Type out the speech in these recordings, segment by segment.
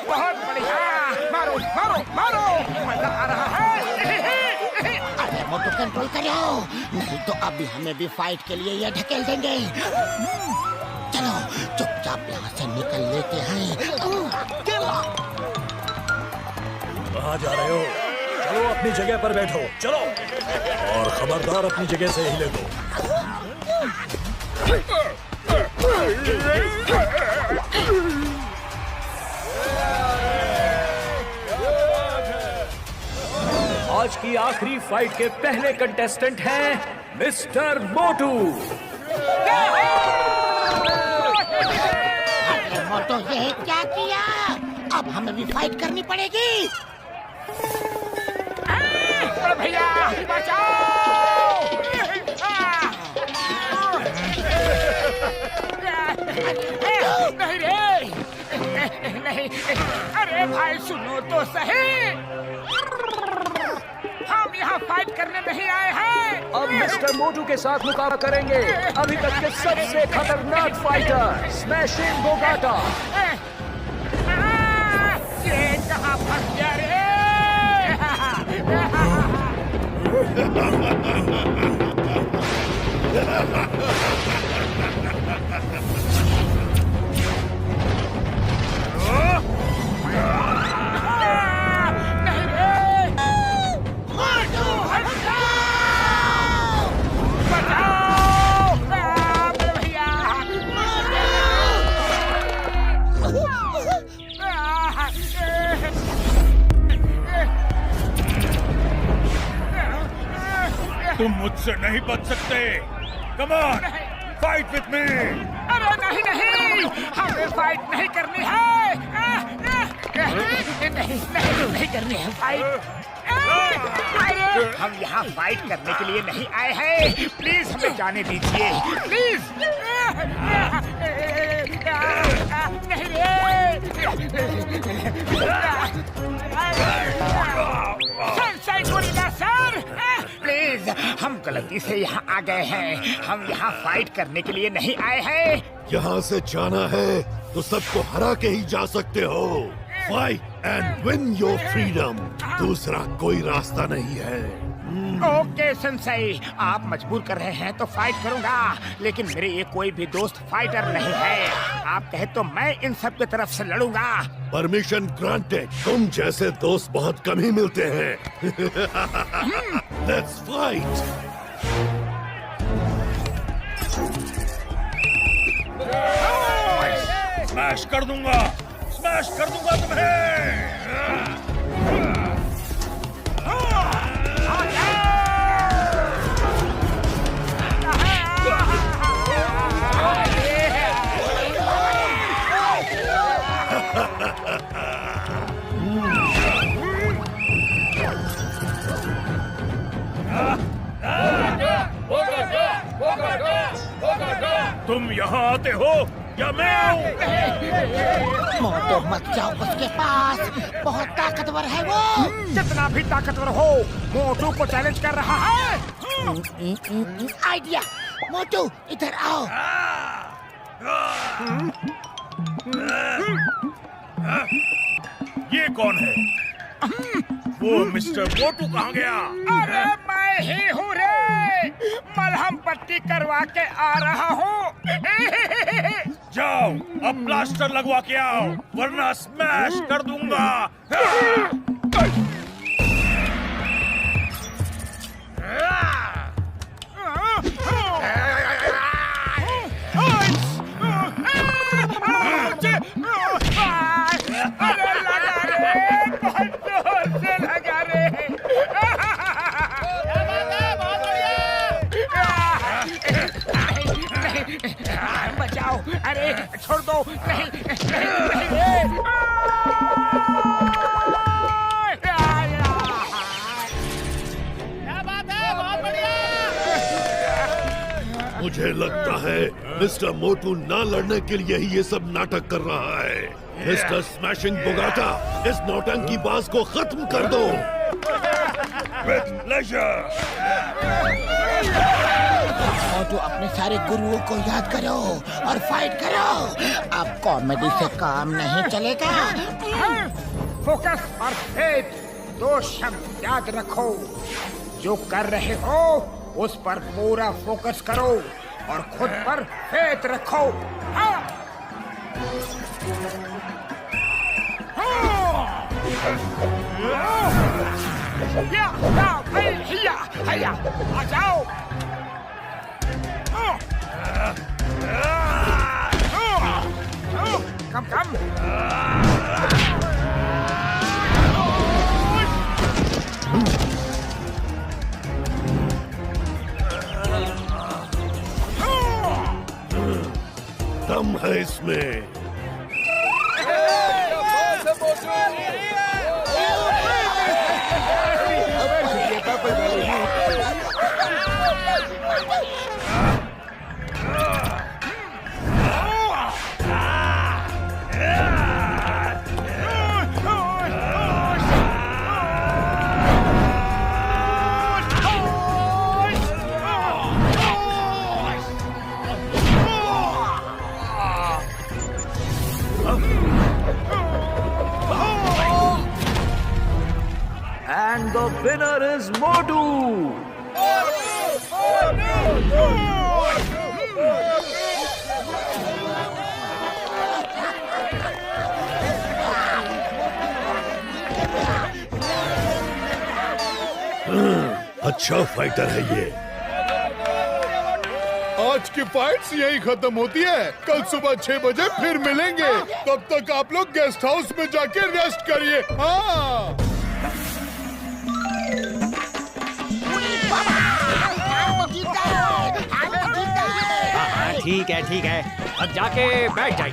बहुत बढ़िया, मारो मारो मारो, मजा आ रहा है। अरे मोटू कंट्रोल करो, नहीं तो अभी हमें भी फाइट के लिए ये ढकेल देंगे। चलो चुपचाप यहाँ से निकल लेते हैं। कहाँ जा रहे हो? चलो अपनी जगह पर बैठो, चलो, और खबरदार अपनी जगह से हिले दो। आज की आखिरी फाइट के पहले कंटेस्टेंट हैं मिस्टर मोटू। मोटू ये क्या किया? अब हमें भी फाइट करनी पड़ेगी। भैया बचाओ! नहीं रे, नहीं, अरे भाई सुनो तो सही, हम यहाँ फाइट करने नहीं आए हैं। अब मिस्टर मोटू के साथ मुकाबला करेंगे अभी तक के सबसे खतरनाक फाइटर स्मैशिंग बोगाटा। ये कहाँ फंस गया रे? तुम मुझसे नहीं बच सकते। Come on, fight with me. अरे नहीं नहीं, हमें फाइट नहीं करनी है। नहीं नहीं नहीं करनी है फाइट। अरे हम यहाँ फाइट करने के लिए नहीं आए हैं, प्लीज हमें जाने दीजिए, प्लीज। नहीं रे, सनशाइन गोरिल्ला सर, प्लीज, हम गलती से यहाँ आ गए हैं, हम यहाँ फाइट करने के लिए नहीं आए हैं। यहाँ से जाना है तो सबको हरा के ही जा सकते हो। Fight and win your freedom, दूसरा कोई रास्ता नहीं है। ओके सनशाइन, आप मजबूर कर रहे हैं तो फाइट करूंगा, लेकिन मेरे ये कोई भी दोस्त फाइटर नहीं है। आप कहे तो मैं इन सब की तरफ से लड़ूंगा। Permission granted. तुम जैसे दोस्त बहुत कम ही मिलते हैं। Let's fight. स्मैश कर दूंगा, स्मैश कर दूंगा तुम्हें। तुम यहाँ आते हो या मैं आऊँ? मोटू मत जाओ उसके पास, बहुत ताकतवर है वो। जितना भी ताकतवर हो, मोटू को चैलेंज कर रहा है। आइडिया, मोटू इधर आओ। ये कौन है? वो मिस्टर मोटू कहाँ गया? अरे मैं ही हूँ रे, मलहम पट्टी करवा के आ रहा हूँ। जाओ अब प्लास्टर लगवा के आओ, वरना स्मैश कर दूंगा। अरे लगा रे, बहुत जोर से लगा रे। बचाओ, अरे छोड़ दो, नहीं नहीं नहीं। क्या बात है, बहुत बढ़िया। मुझे लगता है मिस्टर मोटू ना लड़ने के लिए ही ये सब नाटक कर रहा है। मिस्टर स्मैशिंग बोगाटा, इस नौटंकी बाज को खत्म कर दो। With pleasure. मोटू अपने सारे गुरुओं को याद करो और फाइट करो। अब कॉमेडी से काम नहीं चलेगा। फोकस और फेथ, दो शब्द याद रखो। जो कर रहे हो उस पर पूरा फोकस करो और खुद पर फेथ रखो। हाँ। आ जाओ। कम। दम है इसमें। And the winner is Motu. अच्छा फाइटर है ये। आज की फाइट्स यही खत्म होती है। कल सुबह 6 बजे फिर मिलेंगे। तब तक आप लोग गेस्ट हाउस में जाके रेस्ट करिए। हाँ। ठीक है। अब जाके बैठ जाइए।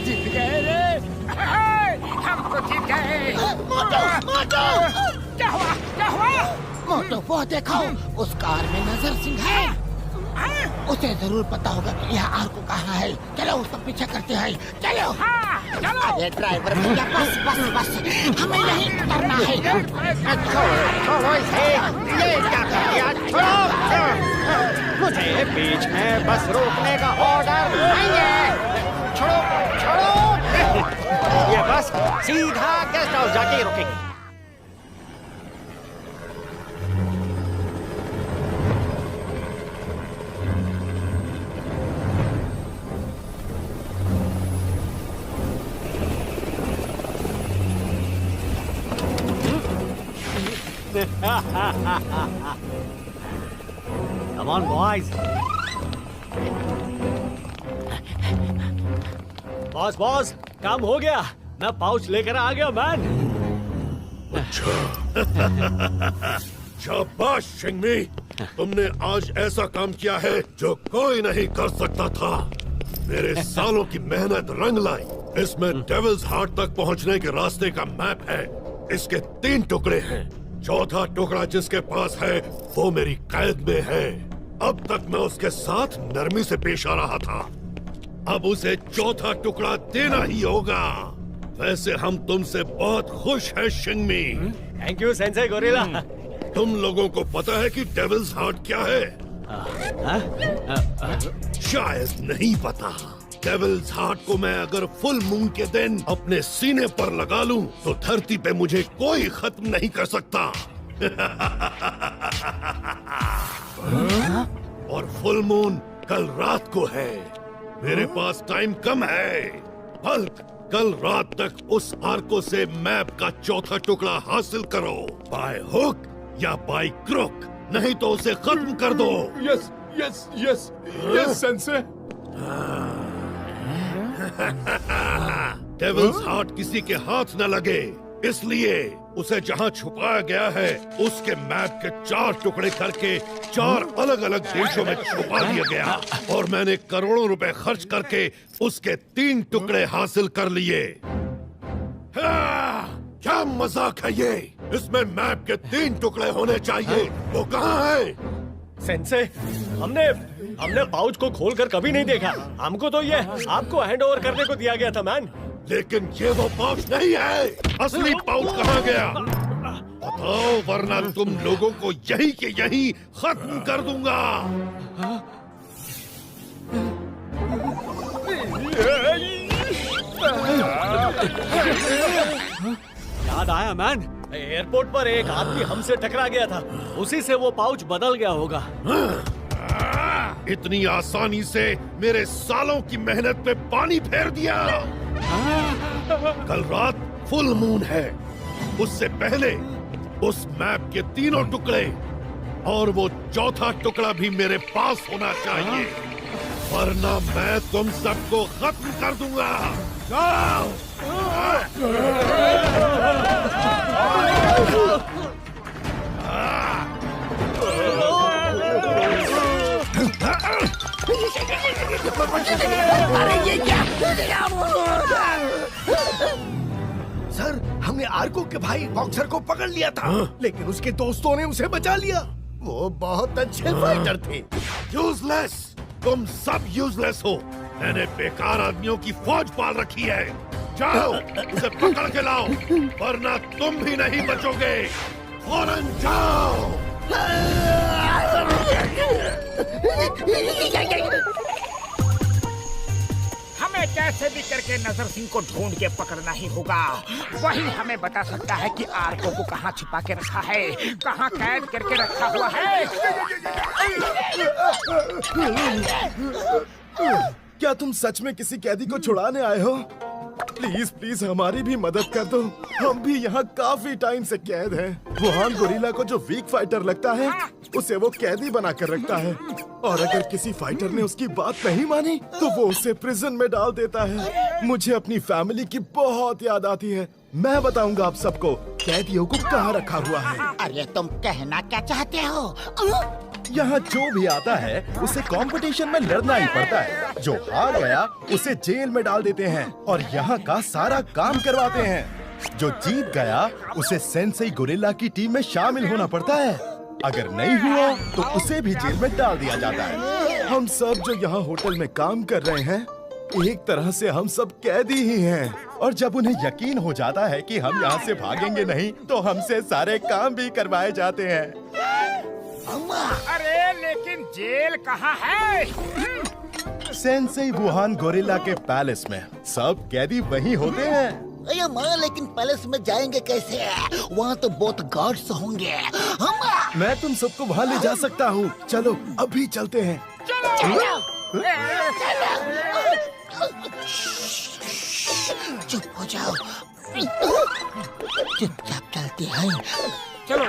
जीत गए रे। हम तो जीत गए। क्या हुआ? मोटू वो देखो, उस कार में नजर सिंह है। उसे जरूर पता होगा कि यह आर्को कहाँ है। चलो उसका पीछा करते हैं। चलो। अरे ड्राइवर भैया, बस हमें नहीं करना है। छोड़ो इसे। ये क्या कर दिया? छोड़ो। मुझे बीच में बस रोकने का ऑर्डर नहीं है। छोड़ो। ये बस सीधा गेस्ट हाउस जाके रुकेगी। Come on, boys. बॉस, काम हो गया। मैं पाउच लेकर आ गया, मैन। अच्छा। शाबाश शिंगमी, तुमने आज ऐसा काम किया है जो कोई नहीं कर सकता था। मेरे सालों की मेहनत रंग लाई। इसमें डेविल्स हार्ट तक पहुंचने के रास्ते का मैप है। इसके 3 टुकड़े हैं। चौथा टुकड़ा जिसके पास है वो मेरी कैद में है। अब तक मैं उसके साथ नरमी से पेश आ रहा था। अब उसे चौथा टुकड़ा देना ही होगा। वैसे हम तुमसे बहुत खुश हैं शिंगमी। Thank you sensei gorilla. तुम लोगों को पता है कि डेविल्स हार्ट क्या है? शायद नहीं पता। डेविल्स हार्ट को मैं अगर फुल मून के दिन अपने सीने पर लगा लूं तो धरती पे मुझे कोई खत्म नहीं कर सकता। और फुल मून कल रात को है। मेरे पास टाइम कम है। हल्क, कल रात तक उस आर्को से मैप का चौथा टुकड़ा हासिल करो, बाय हुक या बाय क्रुक, नहीं तो उसे खत्म कर दो। Yes sense. डेविल्स हार्ट किसी के हाथ न लगे, इसलिए उसे जहाँ छुपाया गया है उसके मैप के 4 टुकड़े करके 4 अलग अलग देशों में छुपा दिया गया। और मैंने करोड़ों रुपए खर्च करके उसके 3 टुकड़े हासिल कर लिए। क्या मजाक है ये? इसमें मैप के 3 टुकड़े होने चाहिए। वो कहाँ है? सेंसे, हमने पाउच को खोलकर कभी नहीं देखा। हमको तो ये आपको हैंड ओवर करने को दिया गया था, मैन। लेकिन ये वो पाउच नहीं है। असली पाउच कहाँ गया? बताओ, वरना तुम लोगों को यहीं के यहीं खत्म कर दूंगा। याद आया मैन, एयरपोर्ट पर एक आदमी हमसे टकरा गया था, उसी से वो पाउच बदल गया होगा। इतनी आसानी से मेरे सालों की मेहनत पे पानी फेर दिया। कल रात फुल मून है, उससे पहले उस मैप के 3 टुकड़े और वो चौथा टुकड़ा भी मेरे पास होना चाहिए, वरना मैं तुम सबको खत्म कर दूंगा। जाओ! सर, हमने आर्को के भाई बॉक्सर को पकड़ लिया था, लेकिन उसके दोस्तों ने उसे बचा लिया। वो बहुत अच्छे फाइटर थे। यूजलेस, तुम सब यूजलेस हो। मैंने बेकार आदमियों की फौज पाल रखी है। जाओ, उसे पकड़ के लाओ, वरना तुम भी नहीं बचोगे। फौरन जाओ। हमें कैसे भी करके नजर सिंह को ढूंढ के पकड़ना ही होगा। वही हमें बता सकता है कि आर्को को कहाँ छिपा के रखा है, कहाँ कैद करके रखा हुआ है। क्या तुम सच में किसी कैदी को छुड़ाने आए हो? प्लीज प्लीज हमारी भी मदद कर दो। हम भी यहाँ काफी टाइम से कैद हैं। वुहान गोरिल्ला को जो वीक फाइटर लगता है, उसे वो कैदी बना कर रखता है, और अगर किसी फाइटर ने उसकी बात नहीं मानी तो वो उसे प्रिजन में डाल देता है। मुझे अपनी फैमिली की बहुत याद आती है। मैं बताऊंगा आप सबको कैदियों को कहाँ रखा हुआ है। अरे तुम कहना क्या चाहते हो? यहाँ जो भी आता है उसे कंपटीशन में लड़ना ही पड़ता है। जो हार गया उसे जेल में डाल देते हैं और यहाँ का सारा काम करवाते हैं। जो जीत गया उसे सेंसेई गोरिल्ला की टीम में शामिल होना पड़ता है। अगर नहीं हुआ तो उसे भी जेल में डाल दिया जाता है। हम सब जो यहाँ होटल में काम कर रहे हैं, एक तरह से हम सब कैदी ही हैं। और जब उन्हें यकीन हो जाता है कि हम यहाँ से भागेंगे नहीं, तो हमसे सारे काम भी करवाए जाते हैं। अरे लेकिन जेल कहाँ है? सेंसेई वुहान गोरिल्ला के पैलेस में। सब कैदी वहीं होते हैं। अरे माँ, लेकिन पैलेस में जाएंगे कैसे? वहाँ तो बहुत गार्ड्स होंगे। मैं तुम सबको वहाँ ले जा सकता हूँ। चलो अभी चलते हैं। चुप हो जाओ, चुपचाप चलते हैं। चलो।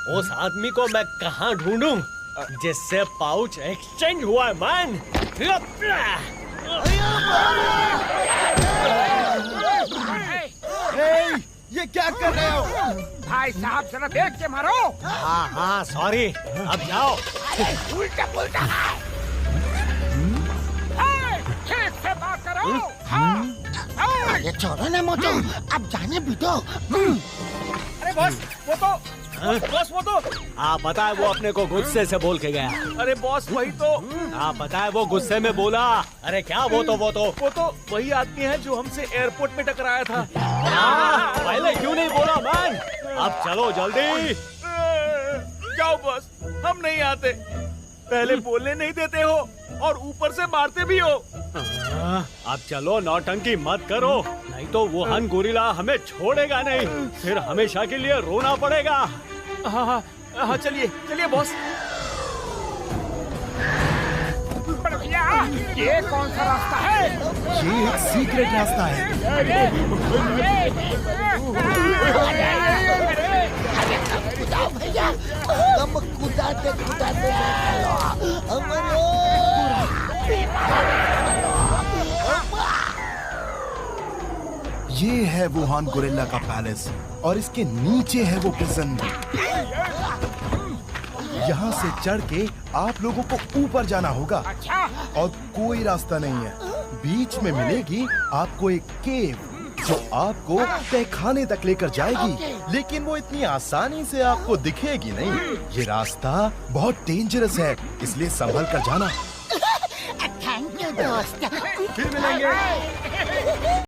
उस आदमी को मैं कहाँ ढूंढूं जिससे पाउच एक्सचेंज हुआ है मैन? ये क्या कर रहे हो? भाई साहब जरा देख के मारो। हाँ हाँ सॉरी, अब जाओ। उल्टा पुल्टा है। ठीक से बात करो। अरे छोड़ो ना मोटू, अब जाने भी दो। अरे बॉस, वो तो आप बताए, वो अपने को गुस्से से बोल के गया। अरे बॉस वही तो आप बताए, वो गुस्से में बोला। अरे क्या वो तो वही आदमी है जो हमसे एयरपोर्ट में टकराया था। पहले क्यों नहीं बोला मैन? अब चलो जल्दी। जाओ बॉस, हम नहीं आते। पहले बोलने नहीं देते हो और ऊपर से मारते भी हो। अब चलो, नौटंकी मत करो, नहीं तो वुहान गोरिल्ला हमें छोड़ेगा नहीं, फिर हमेशा के लिए रोना पड़ेगा। हाँ चलिए बॉस। पर भैया, ये कौन सा रास्ता है? ये एक सीक्रेट रास्ता है। भैया, हम कुदाते ये है वुहान गोरिल्ला का पैलेस और इसके नीचे है वो प्रिजन। यहाँ से चढ़ के आप लोगों को ऊपर जाना होगा और कोई रास्ता नहीं है। बीच में मिलेगी आपको एक केव। जो आपको तहखाने तक लेकर जाएगी, लेकिन वो इतनी आसानी से आपको दिखेगी नहीं। ये रास्ता बहुत डेंजरस है, इसलिए संभल कर जाना। थैंक यू दोस्त। फिर मिलेंगे।